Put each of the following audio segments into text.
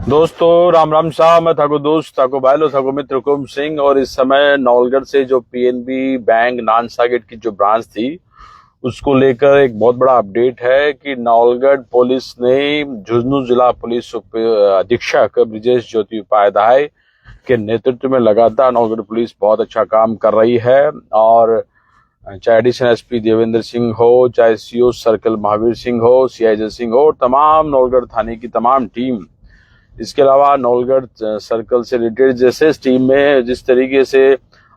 दोस्तों राम राम शाह। मैं थाको दोस्त थाको भाईलो थाको मित्र हुकुम सिंह और इस समय नौलगढ़ से जो पीएनबी बैंक नानसा गेट की जो ब्रांच थी उसको लेकर एक बहुत बड़ा अपडेट है कि नौलगढ़ पुलिस ने झुंझुनू जिला पुलिस अधीक्षक ब्रिजेश ज्योति उपाध्याय के नेतृत्व में लगातार नौलगढ़ पुलिस बहुत अच्छा काम कर रही है। और चाहे एडिशनल एसपी देवेंद्र सिंह हो, चाहे सीओ सर्कल महावीर सिंह हो, सीआईजे सिंह हो, तमाम नौलगढ़ थाने की तमाम टीम, इसके अलावा नौलगढ़ सर्कल से रिलेटेड जैसे टीम में जिस तरीके से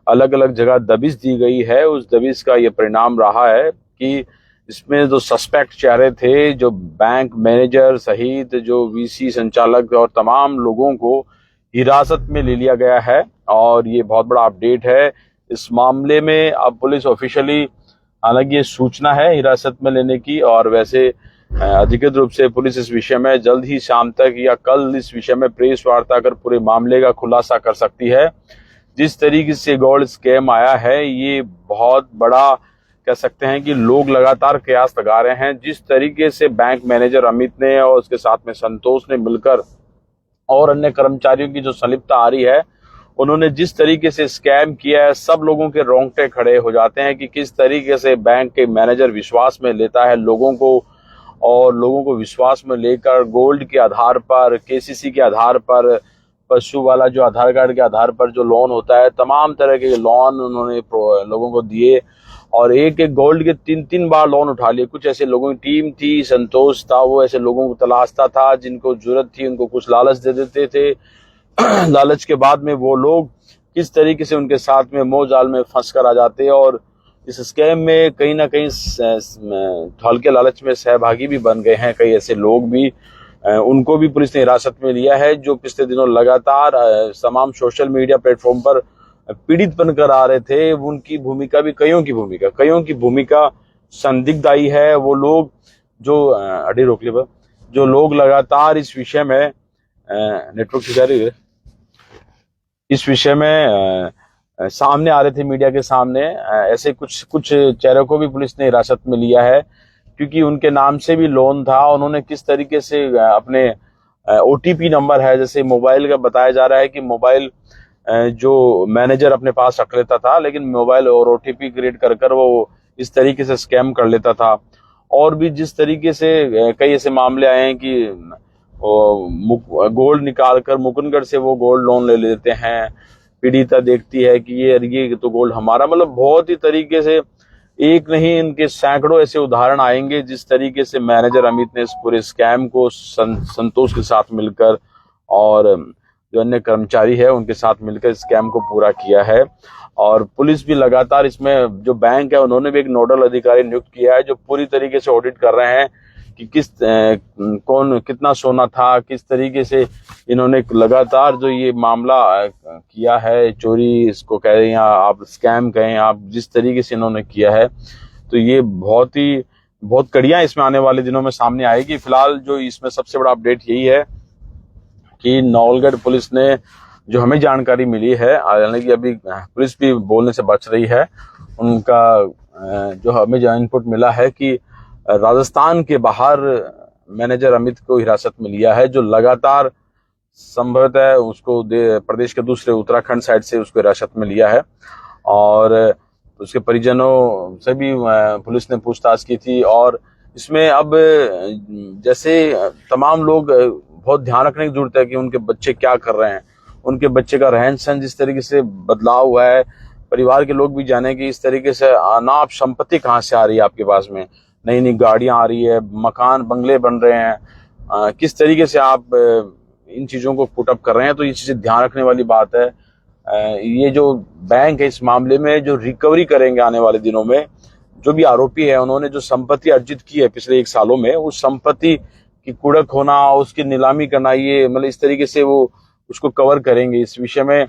अलग अलग जगह दबिश दी गई है, उस दबिश का ये परिणाम रहा है कि इसमें जो सस्पेक्ट चेहरे थे, जो बैंक मैनेजर सहित जो वीसी संचालक और तमाम लोगों को हिरासत में ले लिया गया है। और ये बहुत बड़ा अपडेट है इस मामले में। अब पुलिस ऑफिशियली, हालांकि ये सूचना है हिरासत में लेने की, और वैसे अधिकृत रूप से पुलिस इस विषय में जल्द ही शाम तक या कल इस विषय में प्रेस वार्ता कर पूरे मामले का खुलासा कर सकती है। जिस तरीके से गोल्ड स्कैम आया है ये बहुत बड़ा कह सकते हैं कि लोग लगातार कयास लगा रहे हैं। जिस तरीके से बैंक मैनेजर अमित ने और उसके साथ में संतोष ने मिलकर और अन्य कर्मचारियों की जो संलिप्तता आ रही है, उन्होंने जिस तरीके से स्कैम किया है, सब लोगों के रोंगटे खड़े हो जाते हैं कि किस तरीके से बैंक के मैनेजर विश्वास में लेता है लोगों को, और लोगों को विश्वास में लेकर गोल्ड के आधार पर, केसीसी के आधार पर, पशु वाला जो आधार कार्ड के आधार पर जो लोन होता है, तमाम तरह के लोन उन्होंने लोगों को दिए और एक एक गोल्ड के 3-3 बार लोन उठा लिए। कुछ ऐसे लोगों की टीम थी, संतोष था, वो ऐसे लोगों को तलाशता था जिनको जरूरत थी, उनको कुछ लालच दे देते थे। लालच के बाद में वो लोग किस तरीके से उनके साथ में मोह जाल में फंस कर आ जाते, और इस स्कैम में कहीं ना कहीं हल्के लालच में सहभागी भी बन गए हैं कई ऐसे लोग भी। उनको भी पुलिस ने हिरासत में लिया है, जो पिछले दिनों लगातार तमाम सोशल मीडिया प्लेटफॉर्म पर पीड़ित बनकर आ रहे थे। उनकी भूमिका भी कईयों की भूमिका संदिग्ध आई है। वो लोग जो अड़ी रोक लिया, जो लोग लगातार इस विषय में नेटवर्क की जा रही है, इस विषय में सामने आ रहे थे मीडिया के सामने, ऐसे कुछ चेहरों को भी पुलिस ने हिरासत में लिया है, क्योंकि उनके नाम से भी लोन था। उन्होंने किस तरीके से अपने ओटीपी नंबर है, जैसे मोबाइल का बताया जा रहा है कि मोबाइल जो मैनेजर अपने पास रख लेता था, लेकिन मोबाइल और ओटीपी क्रिएट कर वो इस तरीके से स्कैम कर लेता था। और भी जिस तरीके से कई ऐसे मामले आए हैं कि गोल्ड निकाल कर मुकुंदगढ़ से वो गोल्ड लोन ले लेते हैं। पीड़िता देखती है कि ये तो गोल्ड हमारा, मतलब बहुत ही तरीके से एक नहीं इनके सैकड़ों ऐसे उदाहरण आएंगे जिस तरीके से मैनेजर अमित ने इस पूरे स्कैम को संतोष के साथ मिलकर और जो अन्य कर्मचारी है उनके साथ मिलकर स्कैम को पूरा किया है। और पुलिस भी लगातार इसमें, जो बैंक है उन्होंने भी एक नोडल अधिकारी नियुक्त किया है जो पूरी तरीके से ऑडिट कर रहे हैं कि कौन कितना सोना था, किस तरीके से इन्होंने लगातार जो ये मामला किया है, चोरी इसको कह रहे हैं आप, स्कैम कहें आप, जिस तरीके से इन्होंने किया है, तो ये बहुत कड़ियां इसमें आने वाले दिनों में सामने आएगी। फिलहाल जो इसमें सबसे बड़ा अपडेट यही है कि नौलगढ़ पुलिस ने, जो हमें जानकारी मिली है, हालांकि अभी पुलिस भी बोलने से बच रही है, उनका जो हमें जो इनपुट मिला है कि राजस्थान के बाहर मैनेजर अमित को हिरासत में लिया है, जो लगातार संभवतः उसको प्रदेश के दूसरे उत्तराखंड साइड से उसको हिरासत में लिया है। और उसके परिजनों से भी पुलिस ने पूछताछ की थी। और इसमें अब जैसे तमाम लोग बहुत ध्यान रखने की जरूरत है कि उनके बच्चे क्या कर रहे हैं, उनके बच्चे का रहन सहन जिस तरीके से बदलाव हुआ है, परिवार के लोग भी जाने कि इस तरीके से अनाप संपत्ति कहाँ से आ रही है आपके पास में, नई नई गाड़ियां आ रही है, मकान बंगले बन रहे हैं, किस तरीके से आप इन चीजों को पुटअप कर रहे हैं। तो ये चीजें ध्यान रखने वाली बात है। ये जो बैंक है इस मामले में जो रिकवरी करेंगे आने वाले दिनों में, जो भी आरोपी है उन्होंने जो संपत्ति अर्जित की है पिछले 1 सालों में, उस संपत्ति की कुड़क होना, उसकी नीलामी करना, ये मतलब इस तरीके से वो उसको कवर करेंगे। इस विषय में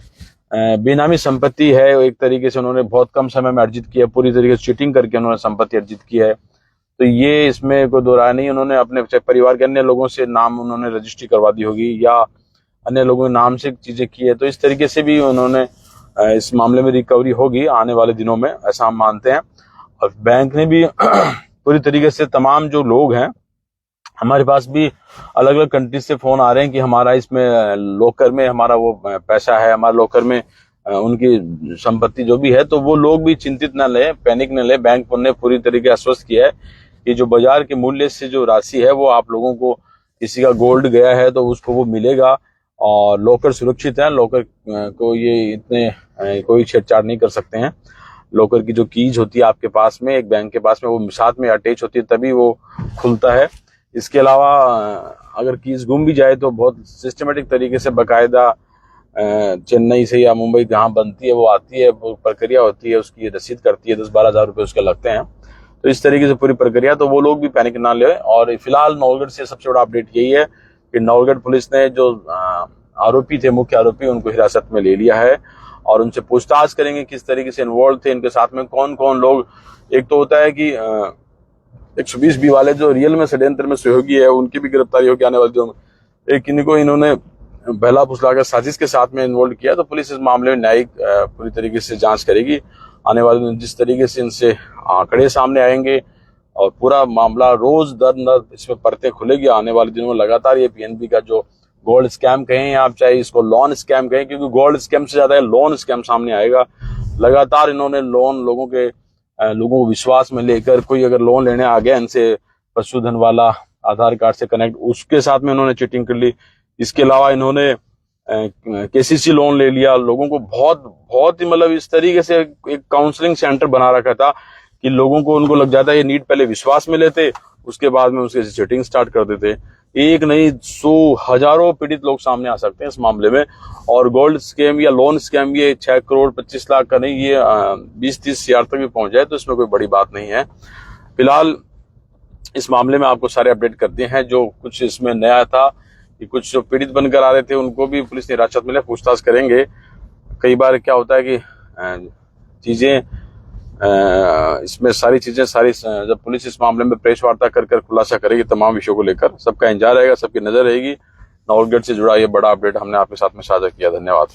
बेनामी संपत्ति है, एक तरीके से उन्होंने बहुत कम समय में अर्जित किया, पूरी तरीके से चीटिंग करके उन्होंने संपत्ति अर्जित की है। तो ये इसमें कोई दो राय नहीं, उन्होंने अपने परिवार के अन्य लोगों से नाम उन्होंने रजिस्ट्री करवा दी होगी या अन्य लोगों के नाम से चीजें की है, तो इस तरीके से भी उन्होंने इस मामले में रिकवरी होगी आने वाले दिनों में, ऐसा हम मानते हैं। और बैंक ने भी पूरी तरीके से तमाम जो लोग हैं हमारे पास भी अलग अलग कंट्री से फोन आ रहे हैं कि हमारा इसमें लॉकर में हमारा वो पैसा है, हमारे लॉकर में उनकी संपत्ति जो भी है। तो वो लोग भी चिंतित न ले, पैनिक न ले। बैंक ने पूरी तरीके आश्वस्त किया है कि जो बाजार के मूल्य से जो राशि है वो आप लोगों को, किसी का गोल्ड गया है तो उसको वो मिलेगा, और लॉकर सुरक्षित है। लॉकर को ये इतने कोई छेड़छाड़ नहीं कर सकते हैं। लॉकर की जो कीज होती है आपके पास में, एक बैंक के पास में, वो साथ में अटैच होती है तभी वो खुलता है। इसके अलावा अगर कीज गुम भी जाए तो बहुत सिस्टमेटिक तरीके से बाकायदा चेन्नई से या मुंबई जहाँ बनती है वो आती है, वो प्रक्रिया होती है, उसकी रसीद करती है, 10-12 हज़ार रुपये उसके लगते हैं। तो इस तरीके से पूरी प्रक्रिया, तो वो लोग भी पैनिक ना ले। और फिलहाल नौलगढ़ से सबसे बड़ा अपडेट यही है कि नौलगढ़ पुलिस ने जो आरोपी थे, मुख्य आरोपी, उनको हिरासत में ले लिया है और उनसे पूछताछ करेंगे किस तरीके से इन्वॉल्व थे, इनके साथ में कौन कौन लोग। एक तो होता है कि 120B वाले जो रियल में षड्यंत्र में सहयोगी है, उनकी भी गिरफ्तारी होगी आने वाले दिनों में। एक इनको इन्होंने बहला फुसलाकर साजिश के साथ में इन्वॉल्व किया, तो पुलिस इस मामले में न्यायिक पूरी तरीके से जांच करेगी आने वाले दिन। जिस तरीके से इनसे आंकड़े सामने आएंगे और पूरा मामला रोज दर इसमें परतें खुलेगी आने वाले दिनों में। लगातार ये पीएनबी का जो गोल्ड स्कैम कहें, आप चाहे इसको लोन स्कैम कहें, क्योंकि गोल्ड स्कैम से ज्यादा लोन स्कैम सामने आएगा। लगातार इन्होंने लोन लोगों को विश्वास में लेकर, कोई अगर लोन लेने आ गया इनसे, पशुधन वाला आधार कार्ड से कनेक्ट, उसके साथ में इन्होंने चीटिंग कर ली। इसके अलावा इन्होंने केसीसी लोन ले लिया। लोगों को बहुत ही मतलब इस तरीके से एक काउंसलिंग सेंटर बना रखा था कि लोगों को, उनको लग जाता है ये नीट, पहले विश्वास में लेते, उसके बाद में उसके चीटिंग स्टार्ट कर देते। एक नहीं 100 हजारों पीड़ित लोग सामने आ सकते हैं इस मामले में। और गोल्ड स्कैम या लोन स्कैम ये 6 करोड़ 25 लाख का नहीं, ये 20-30 हजार तक भी पहुंच जाए तो इसमें कोई बड़ी बात नहीं है। फिलहाल इस मामले में आपको सारे अपडेट करते हैं। जो कुछ इसमें नया था कि कुछ जो पीड़ित बनकर आ रहे थे उनको भी पुलिस ने हिरासत में ले, पूछताछ करेंगे। कई बार क्या होता है कि चीजें इसमें सारी जब पुलिस इस मामले में प्रेस वार्ता कर खुलासा करेगी तमाम विषयों को लेकर, सबका इंतजार रहेगा, सबकी नजर रहेगी। नौलगढ़ से जुड़ा ये बड़ा अपडेट हमने आपके साथ में साझा किया। धन्यवाद।